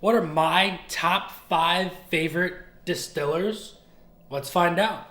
What are my top 5 favorite distillers? Let's find out.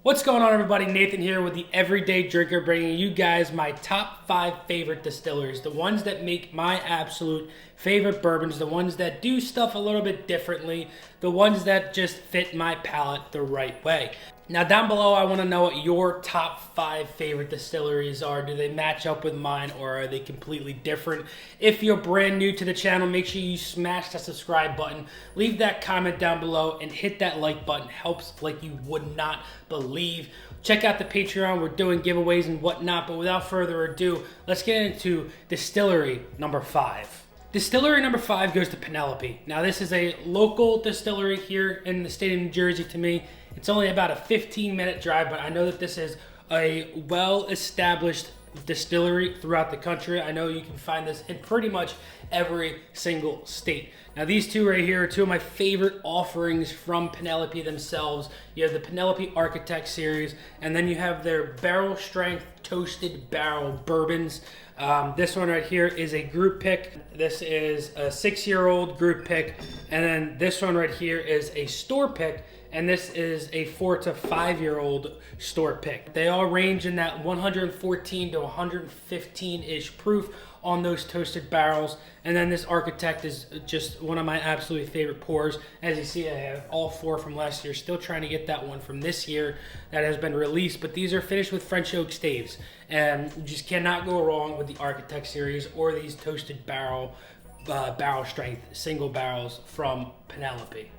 What's going on, everybody? Nathan here with the Everyday Drinker, bringing you guys my top 5 favorite distilleries, the ones that make my absolute favorite bourbons, the ones that do stuff a little bit differently, the ones that just fit my palate the right way. Now down below, I want to know what your top 5 favorite distilleries are. Do they match up with mine, or are they completely different? If you're brand new to the channel, make sure you smash that subscribe button, leave that comment down below, and hit that like button. Helps like you would not believe. Check out the Patreon. We're doing giveaways and whatnot, but without further ado, let's get into distillery number 5. Distillery number 5 goes to Penelope. Now this is a local distillery here in the state of New Jersey to me. It's only about a 15-minute drive, but I know that this is a well-established distillery throughout the country. I know you can find this in pretty much every single state. Now these two right here are two of my favorite offerings from Penelope themselves. You have the Penelope Architect series, and then you have their barrel strength toasted barrel bourbons. This one right here is a group pick. This is a 6-year-old group pick, and then this one right here is a store pick, and this is a 4 to 5-year-old store pick. They all range in that 114 to 115-ish proof on those toasted barrels. And then this Architect is just one of my absolutely favorite pours. As you see, I have all 4 from last year. Still trying to get that one from this year that has been released, but these are finished with French oak staves. And you just cannot go wrong with the Architect series or these toasted barrel strength single barrels from Penelope.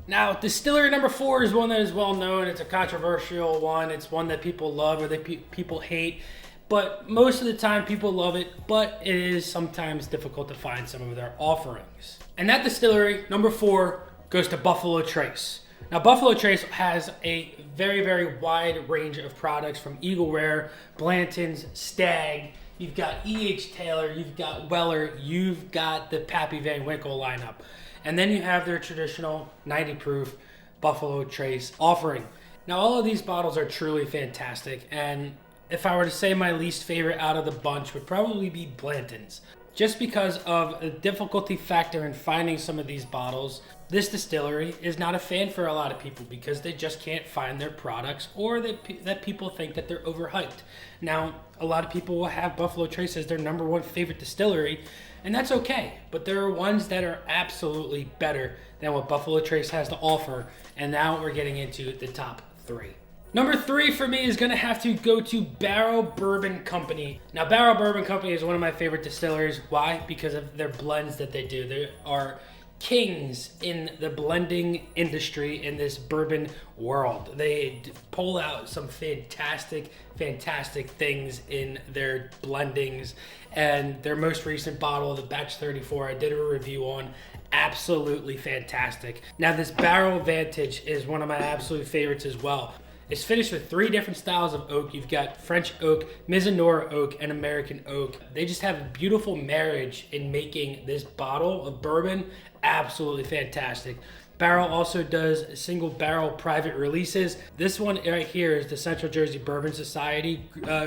Now, distillery number 4 is one that is well known. It's a controversial one. It's one that people love or that people hate. But most of the time, people love it, but it is sometimes difficult to find some of their offerings. And that distillery, number 4, goes to Buffalo Trace. Now, Buffalo Trace has a very, very wide range of products from Eagle Rare, Blanton's, Stag. You've got E.H. Taylor, you've got Weller, you've got the Pappy Van Winkle lineup. And then you have their traditional 90 proof Buffalo Trace offering. Now, all of these bottles are truly fantastic, and if I were to say my least favorite out of the bunch would probably be Blanton's. Just because of the difficulty factor in finding some of these bottles, this distillery is not a fan for a lot of people because they just can't find their products, or that people think that they're overhyped. Now, a lot of people will have Buffalo Trace as their number 1 favorite distillery, and that's okay. But there are ones that are absolutely better than what Buffalo Trace has to offer, and now we're getting into the top 3. Number 3 for me is going to have to go to Barrell Bourbon Company. Now, Barrell Bourbon Company is one of my favorite distilleries. Why? Because of their blends that they do. They are kings in the blending industry in this bourbon world. They pull out some fantastic things in their blendings. And their most recent bottle, the Batch 34, I did a review on. Absolutely fantastic. Now, this Barrel Vantage is one of my absolute favorites as well. It's finished with 3 different styles of oak. You've got French oak, Mizunara oak, and American oak. They just have a beautiful marriage in making this bottle of bourbon absolutely fantastic. Barrell also does single barrel private releases. This one right here is the Central Jersey Bourbon Society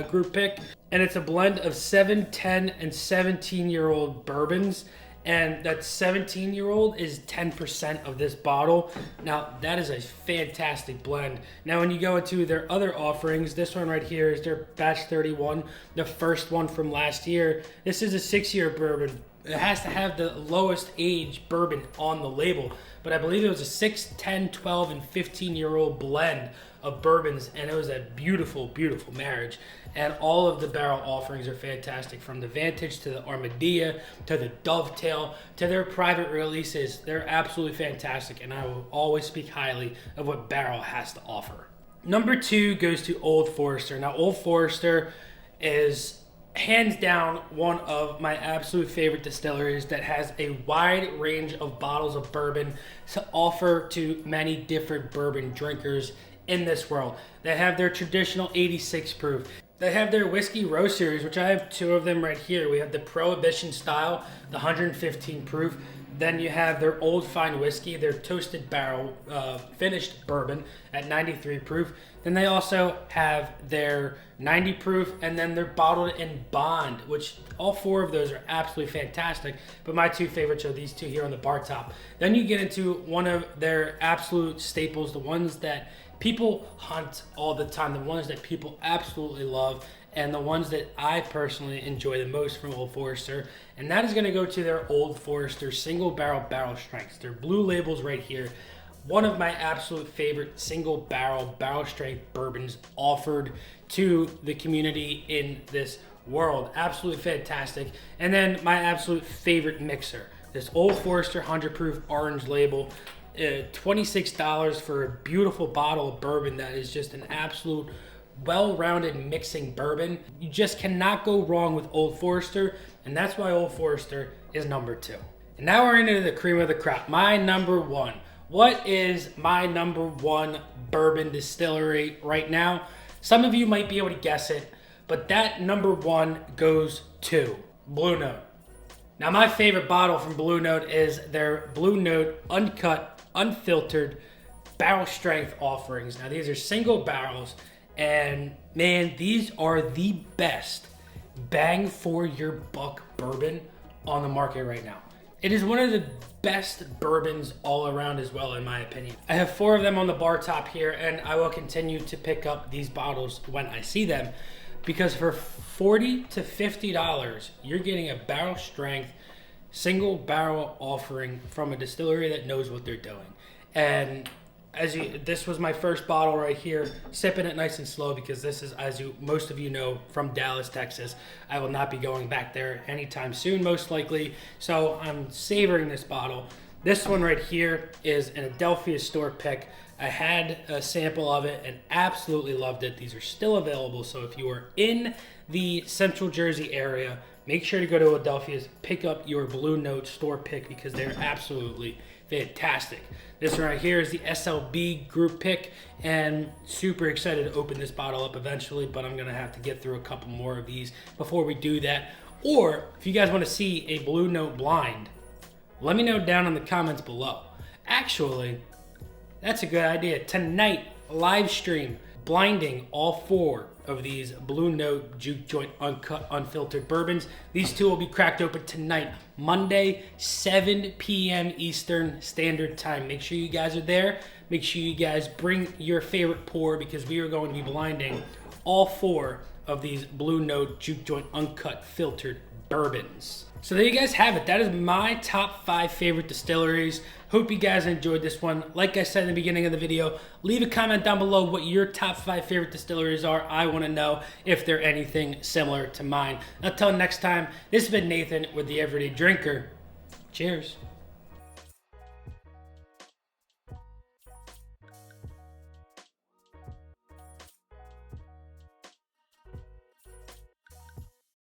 group pick, and it's a blend of 7, 10, and 17-year-old bourbons. And that 17-year-old is 10% of this bottle. Now, that is a fantastic blend. Now, when you go into their other offerings, this one right here is their Batch 31, the first one from last year. This is a 6-year bourbon. It has to have the lowest age bourbon on the label, but I believe it was a 6, 10, 12, and 15-year-old blend of bourbons, and it was a beautiful marriage. And all of the barrel offerings are fantastic, from the Vantage to the Armadillo to the Dovetail to their private releases. They're absolutely fantastic, and I will always speak highly of what Barrell has to offer. Number 2 goes to Old Forester. Now, Old Forester is hands down one of my absolute favorite distilleries that has a wide range of bottles of bourbon to offer to many different bourbon drinkers in this world. They have their traditional 86 proof. They have their Whiskey Row series, which I have 2 of them right here. We have the Prohibition style, the 115 proof. Then you have their Old Fine Whiskey, their toasted barrel finished bourbon at 93 proof. Then they also have their 90 proof, and then they're bottled in bond, which all four of those are absolutely fantastic. But my two favorites are these two here on the bar top. Then you get into one of their absolute staples, the ones that people hunt all the time, the ones that people absolutely love, and the ones that I personally enjoy the most from Old Forester, and that is going to go to their Old Forester single barrel strengths. Their blue labels right here. One of my absolute favorite single barrel strength bourbons offered to the community in this world. Absolutely fantastic. And then my absolute favorite mixer, this Old Forester 100 proof orange label. $26 for a beautiful bottle of bourbon that is just an absolute well-rounded mixing bourbon. You just cannot go wrong with Old Forester, and that's why Old Forester is number 2. And now we're into the cream of the crop, my number 1. What is my number 1 bourbon distillery right now? Some of you might be able to guess it, but that number 1 goes to Blue Note. Now my favorite bottle from Blue Note is their Blue Note uncut, unfiltered barrel strength offerings. Now these are single barrels, and man, these are the best bang for your buck bourbon on the market right now. It is one of the best bourbons all around as well, in my opinion. I have 4 of them on the bar top here, and I will continue to pick up these bottles when I see them, because for $40 to $50, you're getting a barrel strength single barrel offering from a distillery that knows what they're doing. And this was my first bottle right here, sipping it nice and slow, because this is, as most of you know, from Dallas, Texas. I will not be going back there anytime soon, most likely, so I'm savoring this bottle. This one right here is an Adelphia store pick. I had a sample of it and absolutely loved it. These are still available, so if you are in the Central Jersey area, make sure to go to Adelphia's, pick up your Blue Note store pick, because they're absolutely fantastic. This one right here is the SLB group pick, and super excited to open this bottle up eventually, but I'm gonna have to get through a couple more of these before we do that. Or if you guys want to see a Blue Note blind, let me know down in the comments below. Actually, that's a good idea. Tonight, live stream, blinding all 4 of these Blue Note Juke Joint uncut, unfiltered bourbons. These 2 will be cracked open tonight, Monday, 7 p.m. Eastern Standard Time. Make sure you guys are there. Make sure you guys bring your favorite pour, because we are going to be blinding all 4 of these Blue Note Juke Joint uncut filtered bourbons. So there you guys have it. That is my top 5 favorite distilleries. Hope you guys enjoyed this one. Like I said in the beginning of the video, leave a comment down below what your top 5 favorite distilleries are. I want to know if they're anything similar to mine. Until next time, this has been Nathan with The Everyday Drinker. Cheers.